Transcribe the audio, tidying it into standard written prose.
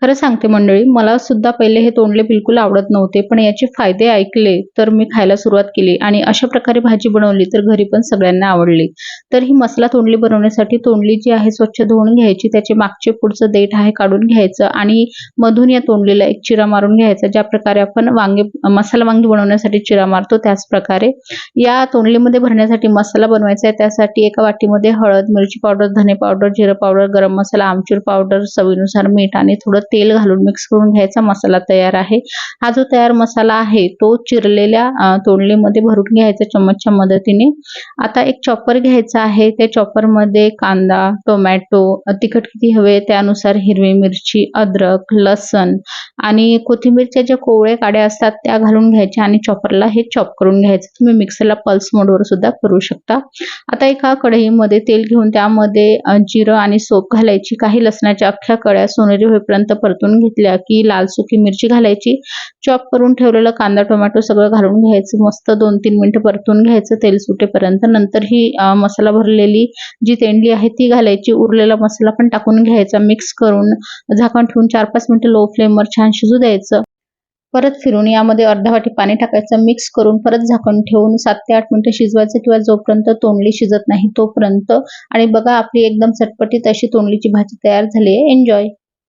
खरं सांगते मंडळी, मला सुद्धा पहिले हे तोंडले बिलकुल आवडत नव्हते. पण याचे फायदे ऐकले, तर मी खायला सुरुवात केली आणि अशा प्रकारे भाजी बनवली, तर घरी पण सगळ्यांना आवडली. तर ही मसाला तोंडली बनवण्यासाठी तोंडली जी आहे स्वच्छ धुवून घ्यायची, त्याचे मागचे पुढचं देठ आहे काढून घ्यायचं आणि मधून या तोंडलीला एक चिरा मारून घ्यायचा. ज्या प्रकारे आपण मसाला वांगी बनवण्यासाठी चिरा मारतो, त्याच प्रकारे या तोंडलीमध्ये भरण्यासाठी मसाला बनवायचा आहे. त्यासाठी एका वाटीमध्ये हळद, मिरची पावडर, धने पावडर, जिरं पावडर, गरम मसाला, आमचूर पावडर, चवीनुसार मीठ आणि थोडं तेल घालून मिक्स करून घ्यायचा. मसाला तयार आहे. हा जो तयार मसाला आहे तो चिरलेल्या तोंडलीमध्ये भरून घ्यायचा चम्मचच्या मदतीने. आता एक चॉपर घ्यायचा आहे. त्या चॉपरमध्ये कांदा, टोमॅटो, तिखट किती हवे त्यानुसार हिरवी मिरची, अद्रक, लसण आणि कोथिंबीरच्या ज्या कोवळे काड्या असतात त्या घालून घ्यायच्या आणि चॉपरला हे चॉप करून घ्यायचं. तुम्ही मिक्सरला पल्स मोडवर सुद्धा करू शकता. आता एका कढईमध्ये तेल घेऊन त्यामध्ये जिरं आणि सोप घालायची. काही लसणाच्या अख्ख्या कळ्या सोनेरी होईपर्यंत परतून घेतल्या की लाल सुकी मिरची घालायची. चॉप करून ठेवलेलं कांदा, टोमॅटो सगळं घालून घ्यायचं. मस्त 2-3 मिनिटं परतून घ्यायचं तेल सुटेपर्यंत. नंतर ही मसाला भरलेली जी तेंडली आहे ती घालायची. उरलेला मसाला पण टाकून घ्यायचा. मिक्स करून झाकण ठेवून 4-5 मिनिटं लो फ्लेमवर छान शिजू द्यायचं. परत फिरून यामध्ये अर्धा वाटी पाणी टाकायचं. मिक्स करून परत झाकण ठेवून 7 ते 8 मिनिटं शिजवायचं किंवा जोपर्यंत तोंडली शिजत नाही तोपर्यंत. आणि बघा आपली एकदम चटपटीत अशी तोंडलीची भाजी तयार झाली आहे. एन्जॉय.